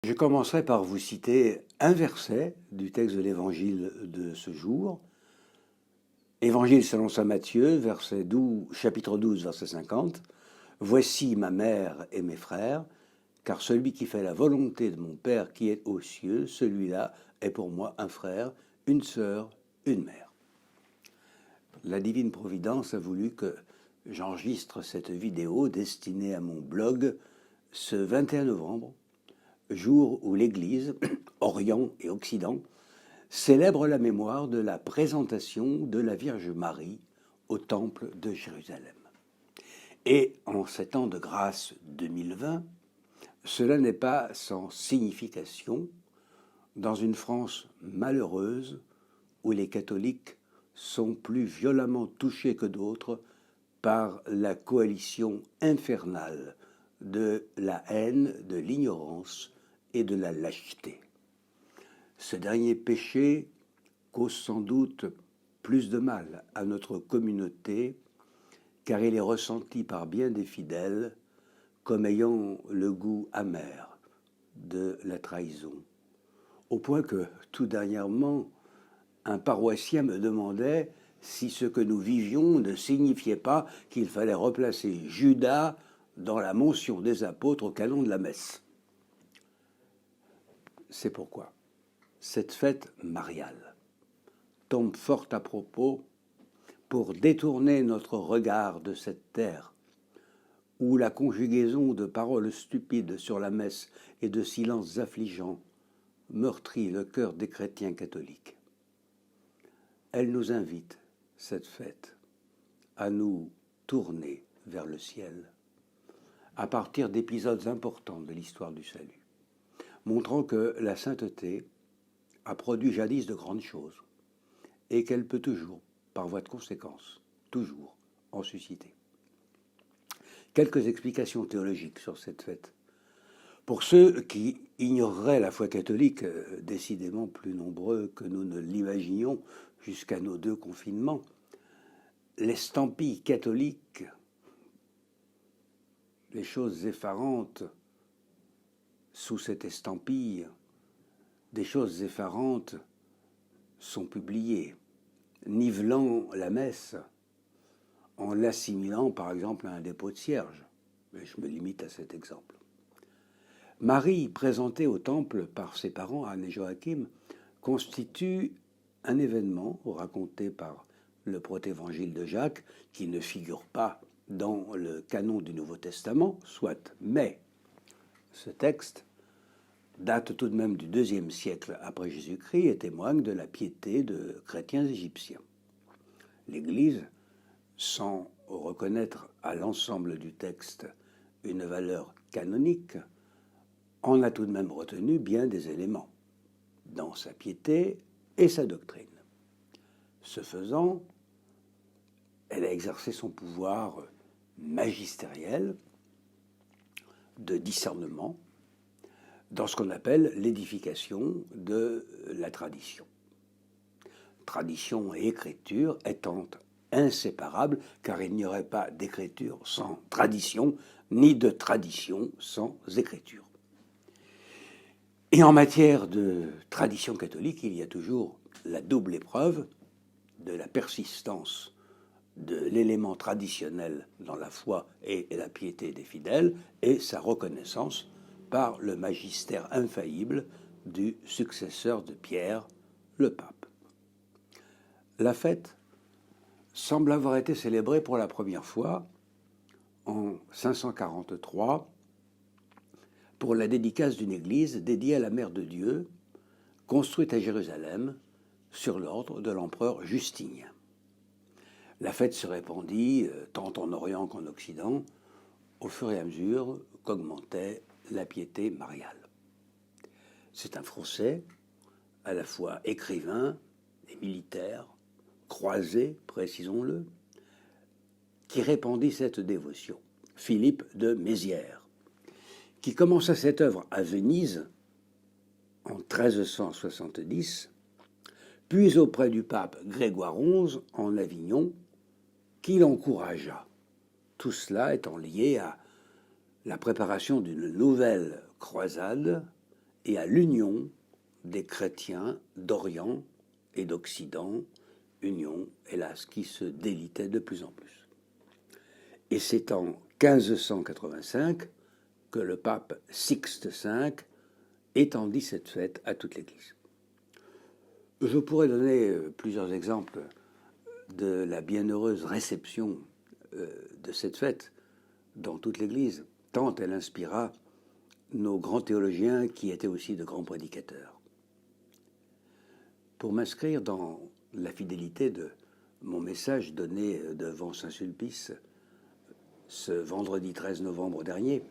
Je commencerai par vous citer un verset du texte de l'Évangile de ce jour. Évangile selon saint Matthieu, chapitre 12, verset 50. « Voici ma mère et mes frères, car celui qui fait la volonté de mon Père qui est aux cieux, celui-là est pour moi un frère, une sœur, une mère. » La divine providence a voulu que j'enregistre cette vidéo destinée à mon blog ce 21 novembre, jour où l'Église, Orient et Occident, célèbre la mémoire de la présentation de la Vierge Marie au Temple de Jérusalem. Et en cet an de grâce 2020, cela n'est pas sans signification dans une France malheureuse où les catholiques sont plus violemment touchés que d'autres par la coalition infernale de la haine, de l'ignorance et de la lâcheté. Ce dernier péché cause sans doute plus de mal à notre communauté, car il est ressenti par bien des fidèles comme ayant le goût amer de la trahison. Au point que, tout dernièrement, un paroissien me demandait si ce que nous vivions ne signifiait pas qu'il fallait replacer Judas dans la mention des apôtres au canon de la messe. C'est pourquoi cette fête mariale tombe fort à propos pour détourner notre regard de cette terre où la conjugaison de paroles stupides sur la messe et de silences affligeants meurtrit le cœur des chrétiens catholiques. Elle nous invite, cette fête, à nous tourner vers le ciel à partir d'épisodes importants de l'histoire du salut, montrant que la sainteté a produit jadis de grandes choses et qu'elle peut toujours, par voie de conséquence, toujours en susciter. Quelques explications théologiques sur cette fête. Pour ceux qui ignoreraient la foi catholique, décidément plus nombreux que nous ne l'imaginions jusqu'à nos 2 confinements, l'estampille catholique, les choses effarantes sous cette estampille, des choses effarantes sont publiées, nivelant la messe en l'assimilant par exemple à un dépôt de cierge. Mais je me limite à cet exemple. Marie, présentée au temple par ses parents, Anne et Joachim, constitue un événement raconté par le protévangile de Jacques, qui ne figure pas dans le canon du Nouveau Testament, soit, mais ce texte date tout de même du IIe siècle après Jésus-Christ et témoigne de la piété de chrétiens égyptiens. L'Église, sans reconnaître à l'ensemble du texte une valeur canonique, en a tout de même retenu bien des éléments dans sa piété et sa doctrine. Ce faisant, elle a exercé son pouvoir magistériel de discernement dans ce qu'on appelle l'édification de la tradition. Tradition et écriture étant inséparables, car il n'y aurait pas d'écriture sans tradition, ni de tradition sans écriture. Et en matière de tradition catholique, il y a toujours la double épreuve de la persistance de l'élément traditionnel dans la foi et la piété des fidèles et sa reconnaissance par le magistère infaillible du successeur de Pierre, le pape. La fête semble avoir été célébrée pour la première fois en 543 pour la dédicace d'une église dédiée à la Mère de Dieu, construite à Jérusalem sur l'ordre de l'empereur Justinien. La fête se répandit, tant en Orient qu'en Occident, au fur et à mesure qu'augmentait la piété mariale. C'est un Français, à la fois écrivain et militaire, croisé, précisons-le, qui répandit cette dévotion, Philippe de Mézières, qui commença cette œuvre à Venise en 1370, puis auprès du pape Grégoire XI en Avignon, qui l'encouragea. Tout cela étant lié à la préparation d'une nouvelle croisade et à l'union des chrétiens d'Orient et d'Occident, union, hélas, qui se délitait de plus en plus. Et c'est en 1585 que le pape Sixte V étendit cette fête à toute l'Église. Je pourrais donner plusieurs exemples de la bienheureuse réception de cette fête dans toute l'Église, tant elle inspira nos grands théologiens qui étaient aussi de grands prédicateurs. Pour m'inscrire dans la fidélité de mon message donné devant Saint-Sulpice ce vendredi 13 novembre dernier,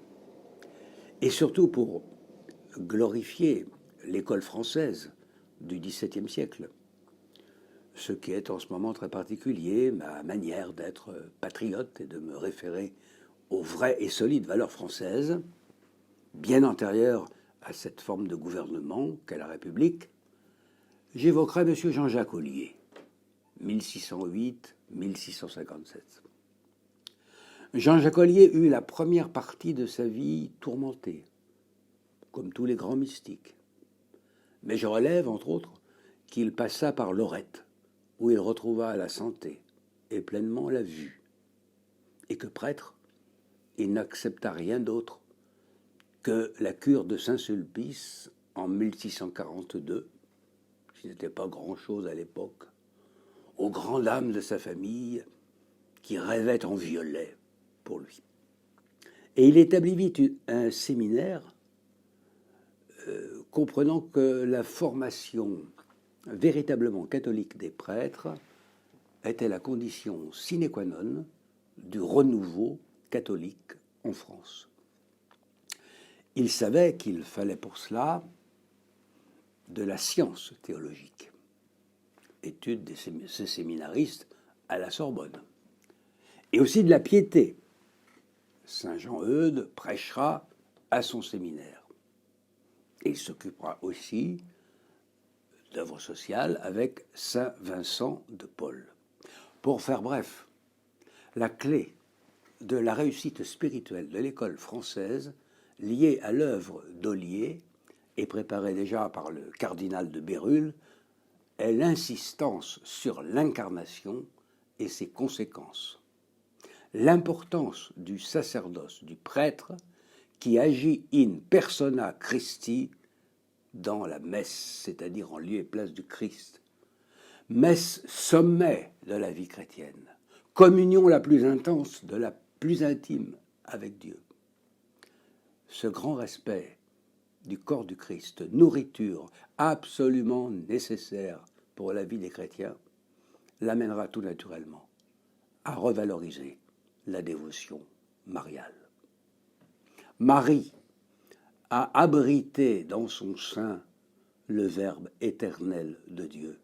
et surtout pour glorifier l'école française du XVIIe siècle, ce qui est en ce moment très particulier, ma manière d'être patriote et de me référer aux vraies et solides valeurs françaises, bien antérieures à cette forme de gouvernement qu'est la République, j'évoquerai M. Jean-Jacques Ollier, 1608-1657. Jean-Jacques Ollier eut la première partie de sa vie tourmentée, comme tous les grands mystiques. Mais je relève, entre autres, qu'il passa par Lorette, où il retrouva la santé et pleinement la vue, et que prêtre, il n'accepta rien d'autre que la cure de Saint-Sulpice en 1642, qui n'était pas grand-chose à l'époque, aux grandes dames de sa famille qui rêvaient en violet pour lui. Et il établit vite un séminaire comprenant que la formation véritablement catholique des prêtres était la condition sine qua non du renouveau catholique en France. Il savait qu'il fallait pour cela de la science théologique, étude de ces séminaristes à la Sorbonne, et aussi de la piété. Saint Jean-Eudes prêchera à son séminaire. Et il s'occupera aussi d'œuvre sociale avec Saint Vincent de Paul. Pour faire bref, la clé de la réussite spirituelle de l'école française, liée à l'œuvre d'Ollier et préparée déjà par le cardinal de Bérulle, est l'insistance sur l'incarnation et ses conséquences. L'importance du sacerdoce, du prêtre, qui agit in persona Christi dans la messe, c'est-à-dire en lieu et place du Christ. Messe sommet de la vie chrétienne, communion la plus intense, de la plus intime avec Dieu. Ce grand respect du corps du Christ, nourriture absolument nécessaire pour la vie des chrétiens, l'amènera tout naturellement à revaloriser la dévotion mariale. Marie a abrité dans son sein le Verbe éternel de Dieu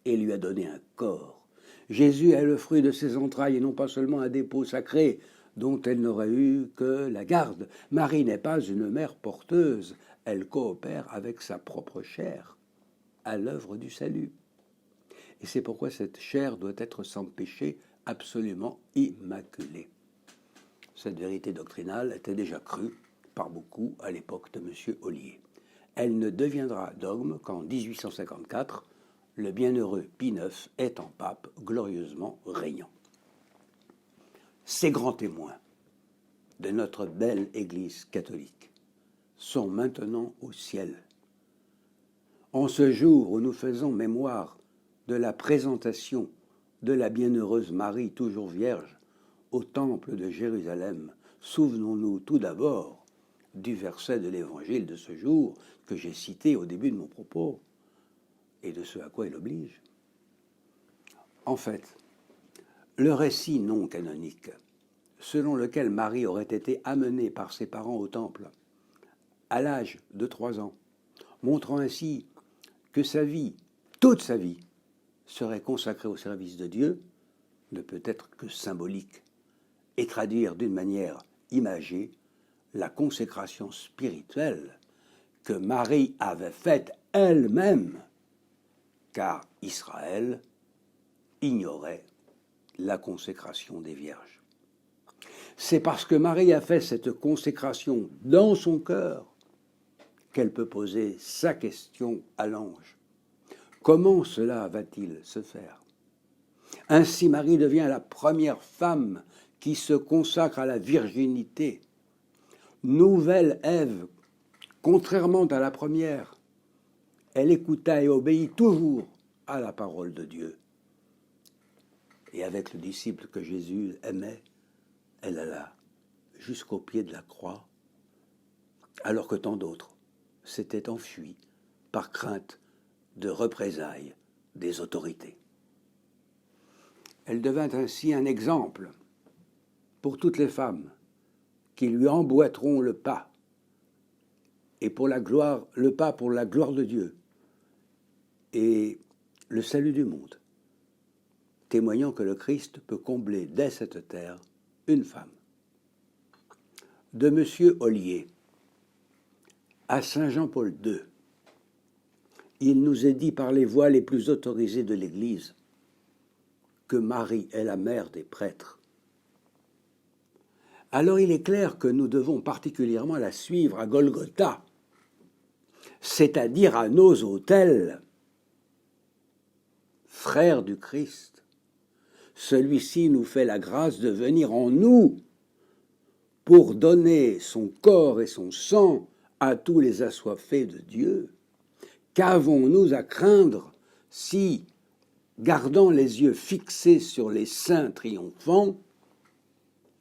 et lui a donné un corps. Jésus est le fruit de ses entrailles et non pas seulement un dépôt sacré dont elle n'aurait eu que la garde. Marie n'est pas une mère porteuse, elle coopère avec sa propre chair à l'œuvre du salut. Et c'est pourquoi cette chair doit être sans péché, absolument immaculée. Cette vérité doctrinale était déjà crue par beaucoup à l'époque de M. Ollier. Elle ne deviendra dogme qu'en 1854, le bienheureux Pie IX étant pape glorieusement régnant. Ces grands témoins de notre belle Église catholique sont maintenant au ciel. En ce jour où nous faisons mémoire de la présentation de la bienheureuse Marie toujours vierge au temple de Jérusalem, souvenons-nous tout d'abord du verset de l'Évangile de ce jour que j'ai cité au début de mon propos et de ce à quoi il oblige. En fait, le récit non canonique, selon lequel Marie aurait été amenée par ses parents au temple à l'âge de 3 ans, montrant ainsi que sa vie, toute sa vie, serait consacrée au service de Dieu, ne peut être que symbolique et traduire d'une manière imagée la consécration spirituelle que Marie avait faite elle-même, car Israël ignorait la consécration des vierges. C'est parce que Marie a fait cette consécration dans son cœur qu'elle peut poser sa question à l'ange. Comment cela va-t-il se faire? Ainsi, Marie devient la première femme qui se consacre à la virginité. Nouvelle Ève, contrairement à la première, elle écouta et obéit toujours à la parole de Dieu. Et avec le disciple que Jésus aimait, elle alla jusqu'au pied de la croix, alors que tant d'autres s'étaient enfuis par crainte de représailles des autorités. Elle devint ainsi un exemple pour toutes les femmes qui lui emboîteront le pas, et pour le pas pour la gloire de Dieu et le salut du monde, témoignant que le Christ peut combler dès cette terre une femme. De M. Ollier à Saint Jean-Paul II, il nous est dit par les voix les plus autorisées de l'Église que Marie est la mère des prêtres. Alors il est clair que nous devons particulièrement la suivre à Golgotha, c'est-à-dire à nos autels. Frère du Christ, celui-ci nous fait la grâce de venir en nous pour donner son corps et son sang à tous les assoiffés de Dieu. Qu'avons-nous à craindre si, gardant les yeux fixés sur les saints triomphants,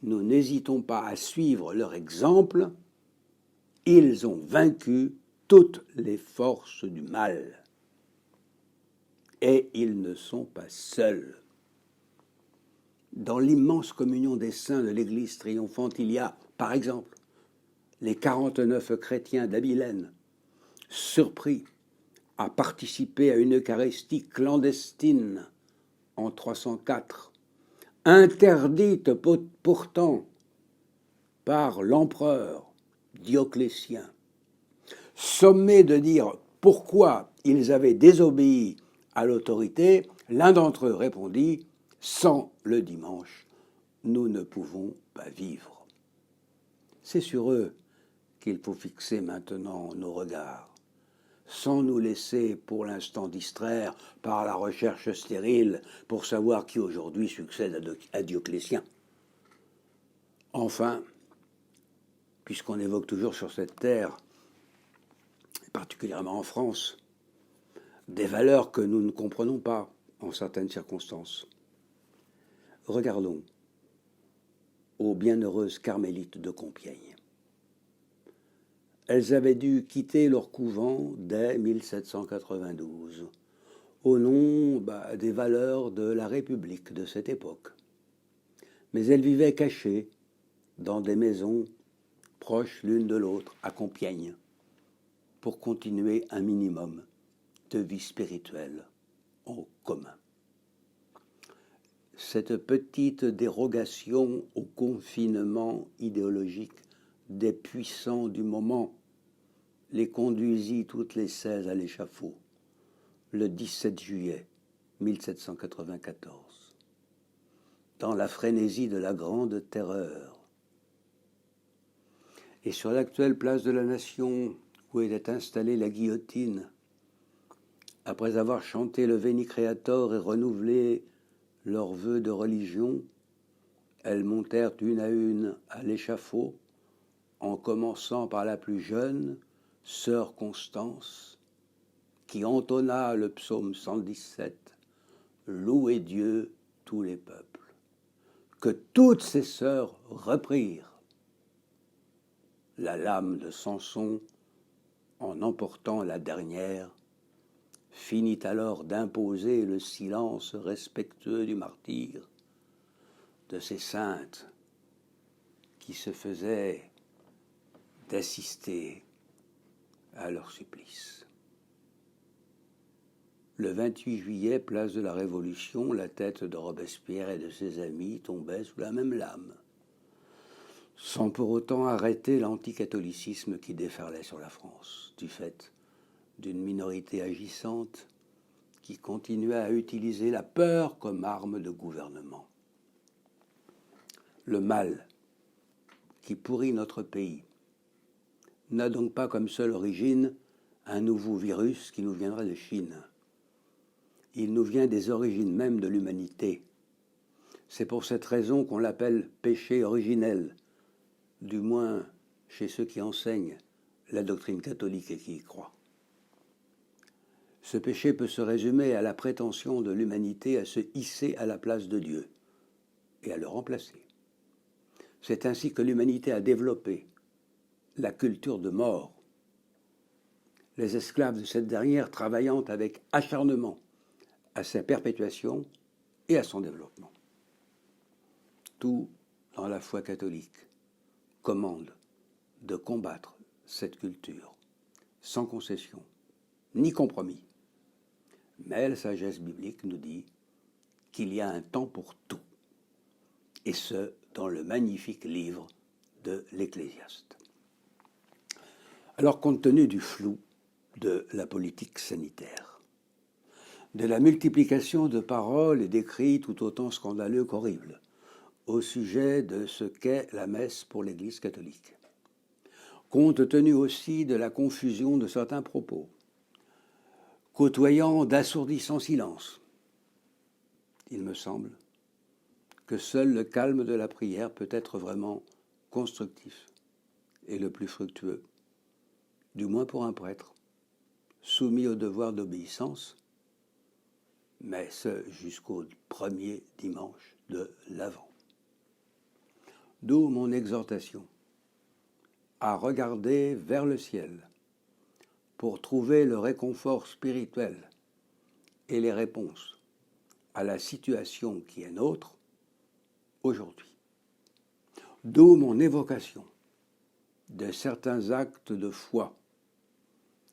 nous n'hésitons pas à suivre leur exemple? Ils ont vaincu toutes les forces du mal. Et ils ne sont pas seuls. Dans l'immense communion des saints de l'Église triomphante, il y a, par exemple, les 49 chrétiens d'Abilène, surpris à participer à une Eucharistie clandestine en 304, interdite pourtant par l'empereur Dioclétien, sommés de dire pourquoi ils avaient désobéi à l'autorité. L'un d'entre eux répondit « Sans le dimanche, nous ne pouvons pas vivre ». C'est sur eux qu'il faut fixer maintenant nos regards, sans nous laisser pour l'instant distraire par la recherche stérile pour savoir qui aujourd'hui succède à Dioclétien. Enfin, puisqu'on évoque toujours sur cette terre, particulièrement en France, des valeurs que nous ne comprenons pas en certaines circonstances, regardons aux bienheureuses carmélites de Compiègne. Elles avaient dû quitter leur couvent dès 1792, au nom des valeurs de la République de cette époque. Mais elles vivaient cachées dans des maisons proches l'une de l'autre à Compiègne, pour continuer un minimum de vie spirituelle en commun. Cette petite dérogation au confinement idéologique des puissants du moment les conduisit toutes les 16 à l'échafaud, le 17 juillet 1794, dans la frénésie de la Grande Terreur. Et sur l'actuelle place de la Nation, où était installée la guillotine, après avoir chanté le Veni Creator et renouvelé leurs vœux de religion, elles montèrent une à une à l'échafaud, en commençant par la plus jeune, sœur Constance, qui entonna le psaume 117, « Louez Dieu tous les peuples », que toutes ses sœurs reprirent. La lame de Samson, en emportant la dernière, finit alors d'imposer le silence respectueux du martyr, de ces saintes qui se faisaient d'assister à leur supplice. Le 28 juillet, place de la Révolution, la tête de Robespierre et de ses amis tombait sous la même lame, sans pour autant arrêter l'anticatholicisme qui déferlait sur la France, du fait d'une minorité agissante qui continuait à utiliser la peur comme arme de gouvernement. Le mal qui pourrit notre pays n'a donc pas comme seule origine un nouveau virus qui nous viendrait de Chine. Il nous vient des origines même de l'humanité. C'est pour cette raison qu'on l'appelle péché originel, du moins chez ceux qui enseignent la doctrine catholique et qui y croient. Ce péché peut se résumer à la prétention de l'humanité à se hisser à la place de Dieu et à le remplacer. C'est ainsi que l'humanité a développé la culture de mort, les esclaves de cette dernière travaillant avec acharnement à sa perpétuation et à son développement. Tout dans la foi catholique commande de combattre cette culture sans concession ni compromis. Mais la sagesse biblique nous dit qu'il y a un temps pour tout, et ce, dans le magnifique livre de l'Ecclésiaste. Alors, compte tenu du flou de la politique sanitaire, de la multiplication de paroles et d'écrits tout autant scandaleux qu'horribles au sujet de ce qu'est la messe pour l'Église catholique, compte tenu aussi de la confusion de certains propos, côtoyant d'assourdissants silences, il me semble que seul le calme de la prière peut être vraiment constructif et le plus fructueux, du moins pour un prêtre, soumis au devoir d'obéissance, mais ce jusqu'au premier dimanche de l'Avent. D'où mon exhortation à regarder vers le ciel pour trouver le réconfort spirituel et les réponses à la situation qui est nôtre aujourd'hui. D'où mon évocation de certains actes de foi,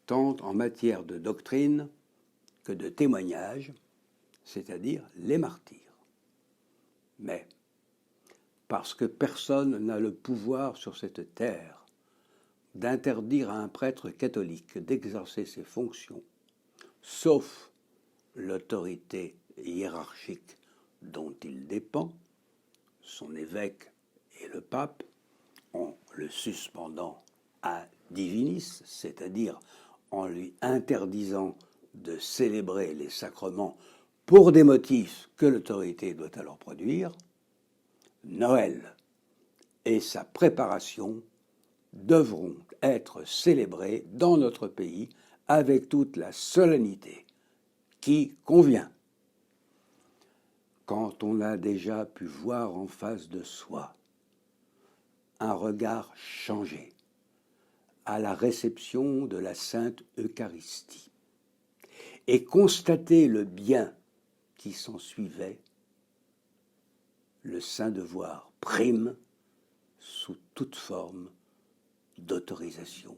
tant en matière de doctrine que de témoignage, c'est-à-dire les martyrs. Mais, parce que personne n'a le pouvoir sur cette terre d'interdire à un prêtre catholique d'exercer ses fonctions, sauf l'autorité hiérarchique dont il dépend, son évêque et le pape, en le suspendant à divinis, c'est-à-dire en lui interdisant de célébrer les sacrements pour des motifs que l'autorité doit alors produire, Noël et sa préparation devront être célébrés dans notre pays avec toute la solennité qui convient. Quand on a déjà pu voir en face de soi un regard changé à la réception de la Sainte Eucharistie et constater le bien qui s'ensuivait, le saint devoir prime sous toute forme d'autorisation,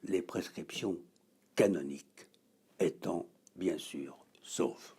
les prescriptions canoniques étant bien sûr sauf.